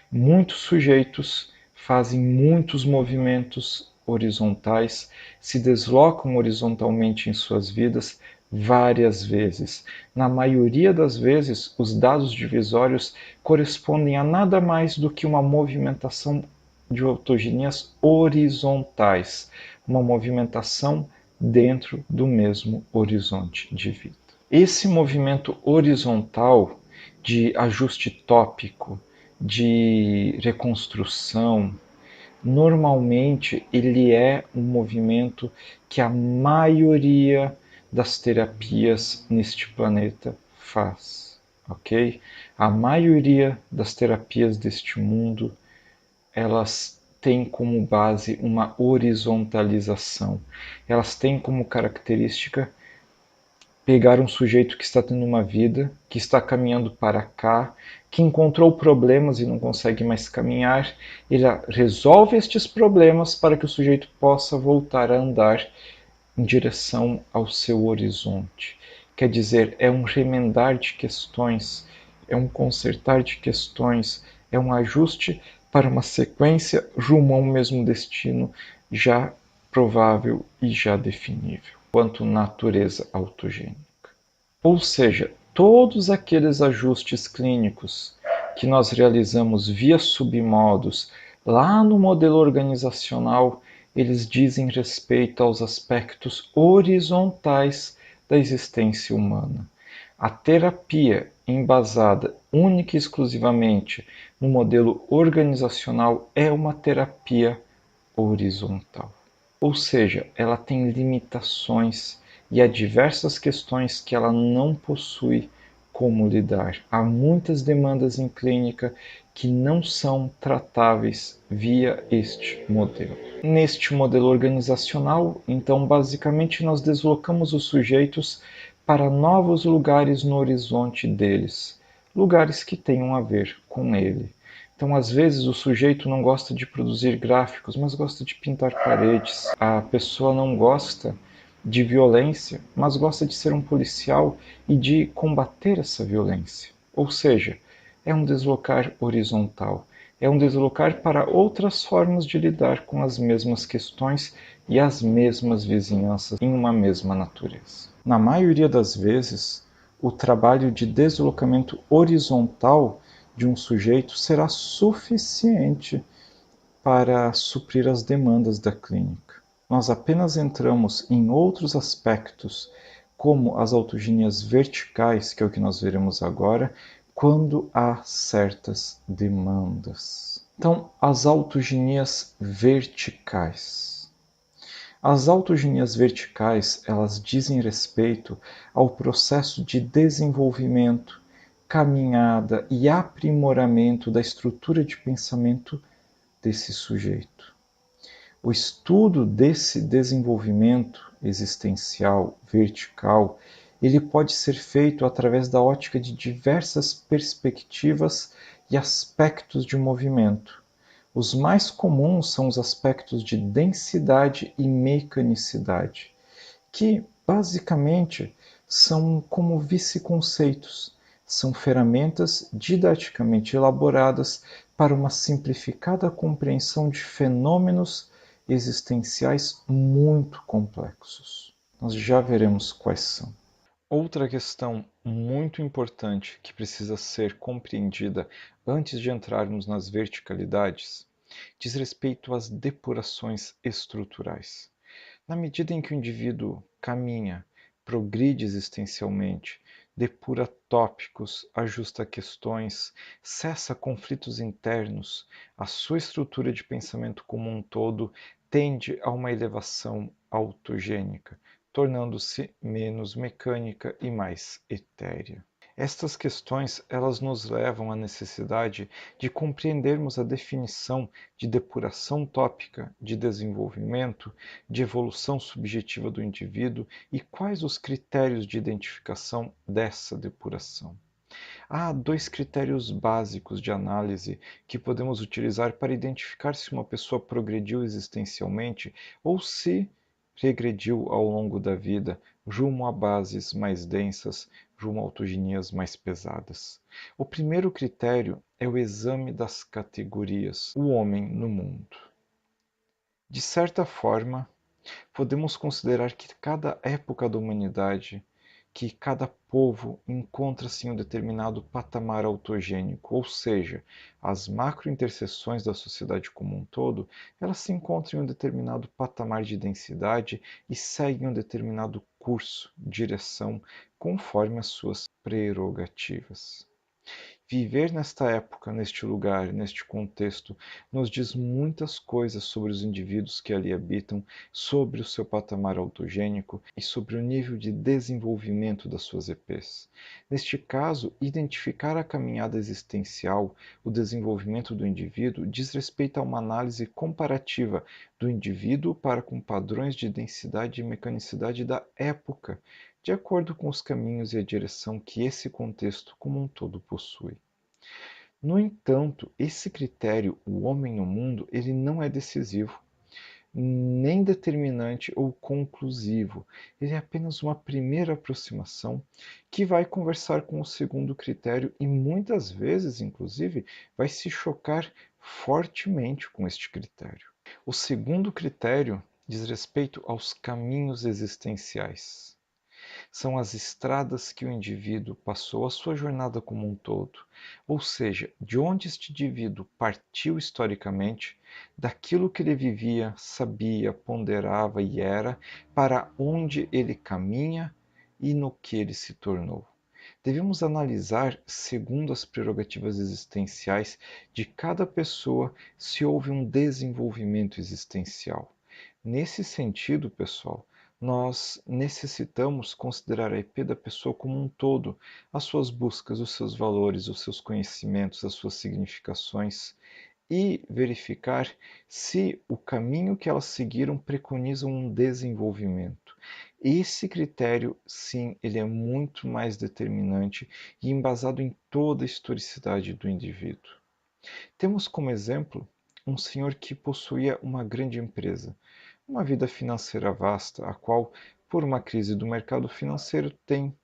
Muitos sujeitos fazem muitos movimentos horizontais, se deslocam horizontalmente em suas vidas várias vezes. Na maioria das vezes, os dados divisórios correspondem a nada mais do que uma movimentação de autogenias horizontais, uma movimentação dentro do mesmo horizonte de vida. Esse movimento horizontal de ajuste tópico, de reconstrução, normalmente ele é um movimento que a maioria das terapias neste planeta faz, ok? A maioria das terapias deste mundo, elas têm como base uma horizontalização. Elas têm como característica pegar um sujeito que está tendo uma vida, que está caminhando para cá, que encontrou problemas e não consegue mais caminhar, ele resolve estes problemas para que o sujeito possa voltar a andar em direção ao seu horizonte. Quer dizer, é um remendar de questões, é um consertar de questões, é um ajuste para uma sequência rumo a um mesmo destino já provável e já definível, quanto natureza autogênica. Ou seja, todos aqueles ajustes clínicos que nós realizamos via submodos lá no modelo organizacional, eles dizem respeito aos aspectos horizontais da existência humana. A terapia embasada única e exclusivamente no modelo organizacional é uma terapia horizontal. Ou seja, ela tem limitações e há diversas questões que ela não possui como lidar. Há muitas demandas em clínica que não são tratáveis via este modelo. Neste modelo organizacional, então, basicamente nós deslocamos os sujeitos para novos lugares no horizonte deles, lugares que tenham a ver com ele. Então, às vezes, o sujeito não gosta de produzir gráficos, mas gosta de pintar paredes. A pessoa não gosta de violência, mas gosta de ser um policial e de combater essa violência. Ou seja, é um deslocar horizontal, é um deslocar para outras formas de lidar com as mesmas questões e as mesmas vizinhanças em uma mesma natureza. Na maioria das vezes, o trabalho de deslocamento horizontal de um sujeito será suficiente para suprir as demandas da clínica. Nós apenas entramos em outros aspectos, como as autogenias verticais, que é o que nós veremos agora, quando há certas demandas. Então, as autogenias verticais. As autogenias verticais, elas dizem respeito ao processo de desenvolvimento, caminhada e aprimoramento da estrutura de pensamento desse sujeito. O estudo desse desenvolvimento existencial vertical, ele pode ser feito através da ótica de diversas perspectivas e aspectos de movimento. Os mais comuns são os aspectos de densidade e mecanicidade, que basicamente são como vice-conceitos, são ferramentas didaticamente elaboradas para uma simplificada compreensão de fenômenos existenciais muito complexos. Nós já veremos quais são. Outra questão muito importante que precisa ser compreendida antes de entrarmos nas verticalidades diz respeito às depurações estruturais. Na medida em que o indivíduo caminha, progride existencialmente, depura tópicos, ajusta questões, cessa conflitos internos, a sua estrutura de pensamento como um todo tende a uma elevação autogênica, tornando-se menos mecânica e mais etérea. Estas questões elas nos levam à necessidade de compreendermos a definição de depuração tópica, de desenvolvimento, de evolução subjetiva do indivíduo e quais os critérios de identificação dessa depuração. Há dois critérios básicos de análise que podemos utilizar para identificar se uma pessoa progrediu existencialmente ou se regrediu ao longo da vida, rumo a bases mais densas, rumo a autogenias mais pesadas. O primeiro critério é o exame das categorias, o homem no mundo. De certa forma, podemos considerar que cada época da humanidade, que cada povo encontra-se em um determinado patamar autogênico, ou seja, as macrointerseções da sociedade como um todo, elas se encontram em um determinado patamar de densidade e seguem um determinado curso, direção, conforme as suas prerrogativas. Viver nesta época, neste lugar, neste contexto, nos diz muitas coisas sobre os indivíduos que ali habitam, sobre o seu patamar autogênico e sobre o nível de desenvolvimento das suas EPs. Neste caso, identificar a caminhada existencial, o desenvolvimento do indivíduo, diz respeito a uma análise comparativa do indivíduo para com padrões de densidade e mecanicidade da época, de acordo com os caminhos e a direção que esse contexto como um todo possui. No entanto, esse critério, o homem no mundo, ele não é decisivo, nem determinante ou conclusivo. Ele é apenas uma primeira aproximação que vai conversar com o segundo critério e muitas vezes, inclusive, vai se chocar fortemente com este critério. O segundo critério diz respeito aos caminhos existenciais. São as estradas que o indivíduo passou a sua jornada como um todo, ou seja, de onde este indivíduo partiu historicamente, daquilo que ele vivia, sabia, ponderava e era, para onde ele caminha e no que ele se tornou. Devemos analisar, segundo as prerrogativas existenciais de cada pessoa, se houve um desenvolvimento existencial. Nesse sentido, pessoal, nós necessitamos considerar a EP da pessoa como um todo, as suas buscas, os seus valores, os seus conhecimentos, as suas significações e verificar se o caminho que elas seguiram preconiza um desenvolvimento. Esse critério, sim, ele é muito mais determinante e embasado em toda a historicidade do indivíduo. Temos como exemplo um senhor que possuía uma grande empresa, uma vida financeira vasta, a qual, por uma crise do mercado financeiro, tem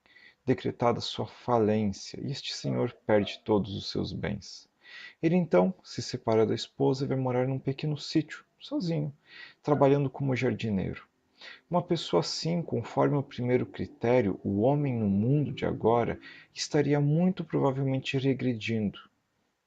decretado sua falência e este senhor perde todos os seus bens. Ele então se separa da esposa e vai morar num pequeno sítio, sozinho, trabalhando como jardineiro. Uma pessoa assim, conforme o primeiro critério, o homem no mundo de agora, estaria muito provavelmente regredindo.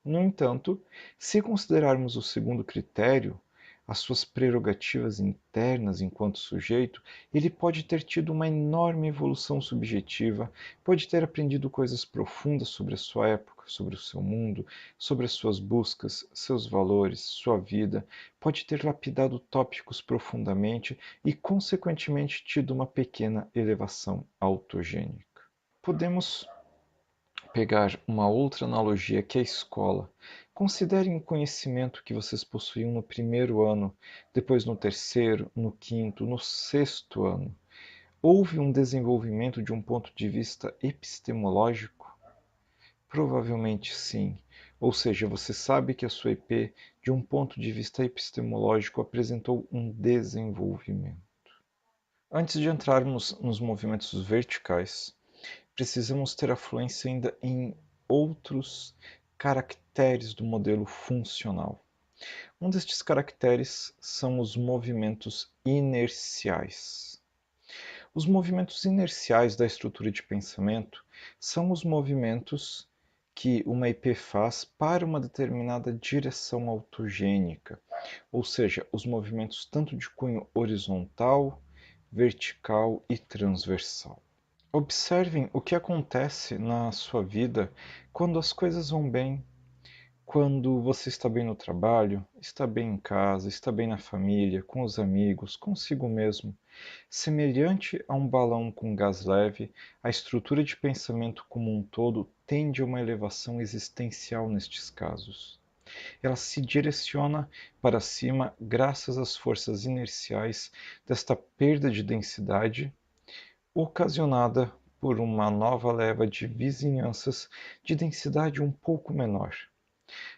No entanto, se considerarmos o segundo critério, as suas prerrogativas internas enquanto sujeito, ele pode ter tido uma enorme evolução subjetiva, pode ter aprendido coisas profundas sobre a sua época, sobre o seu mundo, sobre as suas buscas, seus valores, sua vida, pode ter lapidado tópicos profundamente e, consequentemente, tido uma pequena elevação autogênica. Podemos pegar uma outra analogia que é a escola. Considerem o conhecimento que vocês possuíam no primeiro ano, depois no terceiro, no quinto, no sexto ano. Houve um desenvolvimento de um ponto de vista epistemológico? Provavelmente sim. Ou seja, você sabe que a sua EP, de um ponto de vista epistemológico, apresentou um desenvolvimento. Antes de entrarmos nos movimentos verticais, precisamos ter afluência ainda em outros caracteres do modelo funcional. Um destes caracteres são os movimentos inerciais. Os movimentos inerciais da estrutura de pensamento são os movimentos que uma IP faz para uma determinada direção autogênica, ou seja, os movimentos tanto de cunho horizontal, vertical e transversal. Observem o que acontece na sua vida quando as coisas vão bem, quando você está bem no trabalho, está bem em casa, está bem na família, com os amigos, consigo mesmo. Semelhante a um balão com gás leve, a estrutura de pensamento como um todo tende a uma elevação existencial nestes casos. Ela se direciona para cima graças às forças inerciais desta perda de densidade ocasionada por uma nova leva de vizinhanças de densidade um pouco menor.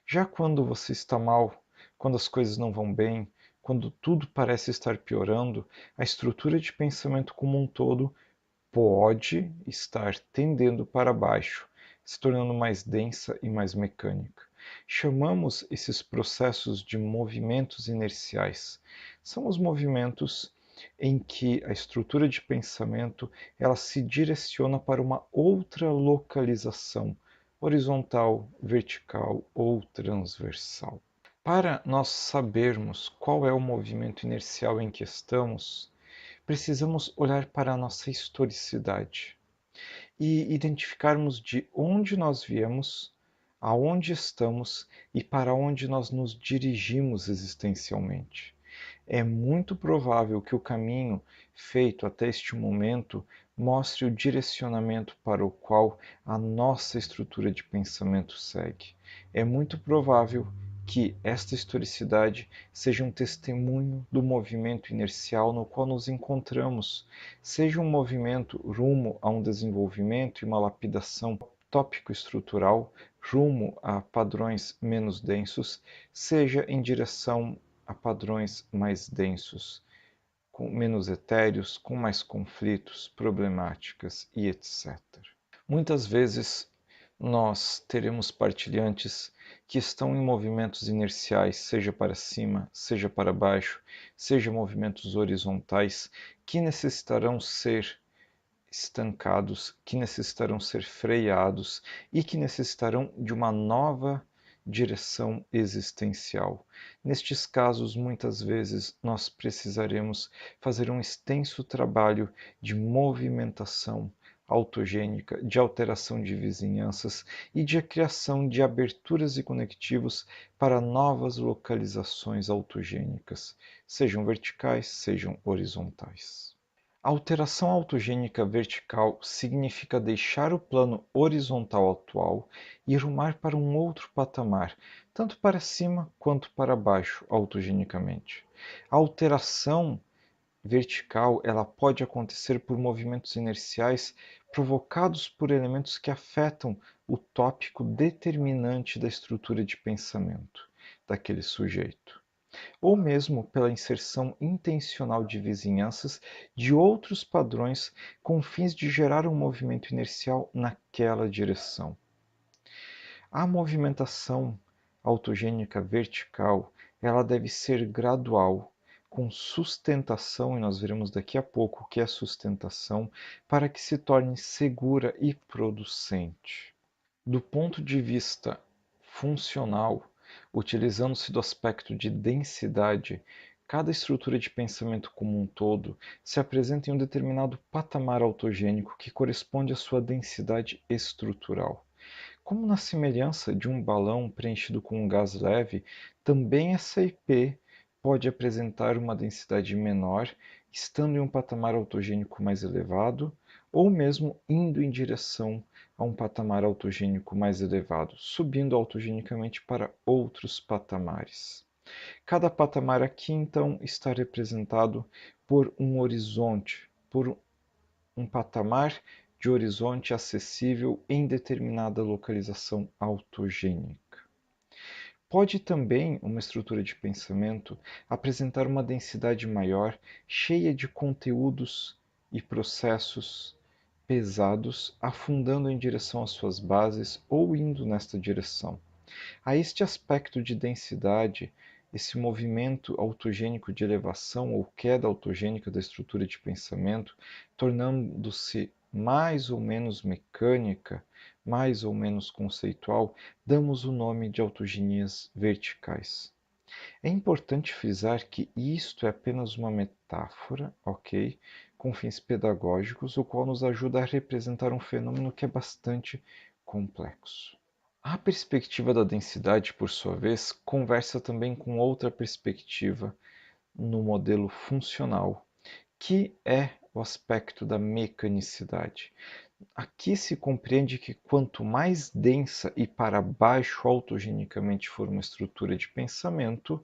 Já quando você está mal, quando as coisas não vão bem, quando tudo parece estar piorando, a estrutura de pensamento como um todo pode estar tendendo para baixo, se tornando mais densa e mais mecânica. Chamamos esses processos de movimentos inerciais. São os movimentos em que a estrutura de pensamento ela se direciona para uma outra localização, horizontal, vertical ou transversal. Para nós sabermos qual é o movimento inercial em que estamos, precisamos olhar para a nossa historicidade e identificarmos de onde nós viemos, aonde estamos e para onde nós nos dirigimos existencialmente. É muito provável que o caminho feito até este momento mostre o direcionamento para o qual a nossa estrutura de pensamento segue. É muito provável que esta historicidade seja um testemunho do movimento inercial no qual nos encontramos, seja um movimento rumo a um desenvolvimento e uma lapidação tópico-estrutural, rumo a padrões menos densos, seja em direção a padrões mais densos, com menos etéreos, com mais conflitos, problemáticas e etc. Muitas vezes nós teremos partilhantes que estão em movimentos inerciais, seja para cima, seja para baixo, seja movimentos horizontais, que necessitarão ser estancados, que necessitarão ser freados e que necessitarão de uma nova direção existencial. Nestes casos, muitas vezes, nós precisaremos fazer um extenso trabalho de movimentação autogênica, de alteração de vizinhanças e de criação de aberturas e conectivos para novas localizações autogênicas, sejam verticais, sejam horizontais. A alteração autogênica vertical significa deixar o plano horizontal atual e rumar para um outro patamar, tanto para cima quanto para baixo autogenicamente. A alteração vertical ela pode acontecer por movimentos inerciais provocados por elementos que afetam o tópico determinante da estrutura de pensamento daquele sujeito, ou mesmo pela inserção intencional de vizinhanças de outros padrões com fins de gerar um movimento inercial naquela direção. A movimentação autogênica vertical, ela deve ser gradual, com sustentação, e nós veremos daqui a pouco o que é sustentação, para que se torne segura e producente. Do ponto de vista funcional, Utilizando-se do aspecto de densidade, cada estrutura de pensamento como um todo se apresenta em um determinado patamar autogênico que corresponde à sua densidade estrutural. Como na semelhança de um balão preenchido com um gás leve, também essa IP pode apresentar uma densidade menor, estando em um patamar autogênico mais elevado, ou mesmo indo em direção a um patamar autogênico mais elevado, subindo autogenicamente para outros patamares. Cada patamar aqui, então, está representado por um horizonte, por um patamar de horizonte acessível em determinada localização autogênica. Pode também uma estrutura de pensamento apresentar uma densidade maior, cheia de conteúdos e processos pesados, afundando em direção às suas bases ou indo nesta direção. A este aspecto de densidade, esse movimento autogênico de elevação ou queda autogênica da estrutura de pensamento, tornando-se mais ou menos mecânica, mais ou menos conceitual, damos o nome de autogenias verticais. É importante frisar que isto é apenas uma metáfora, ok? Com fins pedagógicos, o qual nos ajuda a representar um fenômeno que é bastante complexo. A perspectiva da densidade, por sua vez, conversa também com outra perspectiva no modelo funcional, que é o aspecto da mecanicidade. Aqui se compreende que quanto mais densa e para baixo autogenicamente for uma estrutura de pensamento,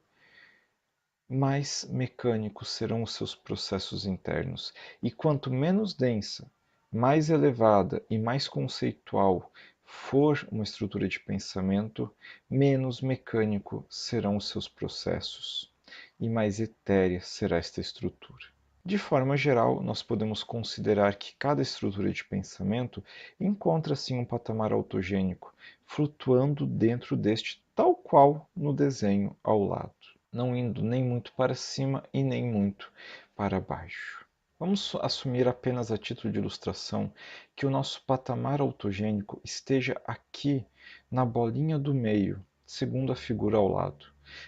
mais mecânicos serão os seus processos internos, e quanto menos densa, mais elevada e mais conceitual for uma estrutura de pensamento, menos mecânico serão os seus processos, e mais etérea será esta estrutura. De forma geral, nós podemos considerar que cada estrutura de pensamento encontra-se em um patamar autogênico, flutuando dentro deste, tal qual no desenho ao lado, não indo nem muito para cima e nem muito para baixo. Vamos assumir apenas a título de ilustração que o nosso patamar autogênico esteja aqui na bolinha do meio, segundo a figura ao lado.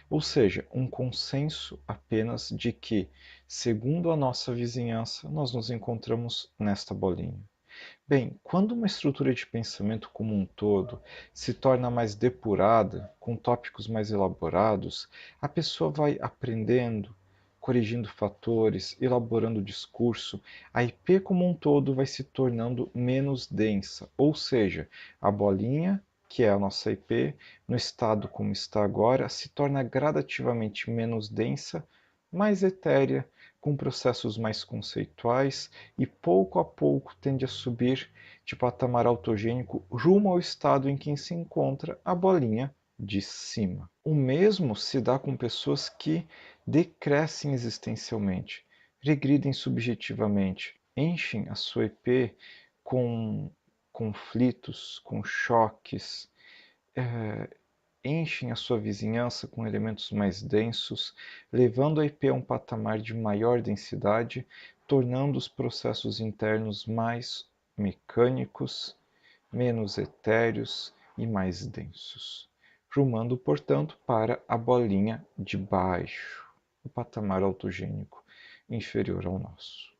Ou seja, um consenso apenas de que, segundo a nossa vizinhança, nós nos encontramos nesta bolinha. Bem, quando uma estrutura de pensamento como um todo se torna mais depurada, com tópicos mais elaborados, a pessoa vai aprendendo, corrigindo fatores, elaborando o discurso, a IP como um todo vai se tornando menos densa, ou seja, a bolinha, que é a nossa IP, no estado como está agora, se torna gradativamente menos densa, mais etérea, com processos mais conceituais e pouco a pouco tende a subir de patamar autogênico rumo ao estado em que se encontra a bolinha de cima. O mesmo se dá com pessoas que decrescem existencialmente, regridem subjetivamente, enchem a sua IP com conflitos, com choques, enchem a sua vizinhança com elementos mais densos, levando a IP a um patamar de maior densidade, tornando os processos internos mais mecânicos, menos etéreos e mais densos, rumando, portanto, para a bolinha de baixo, o patamar autogênico inferior ao nosso.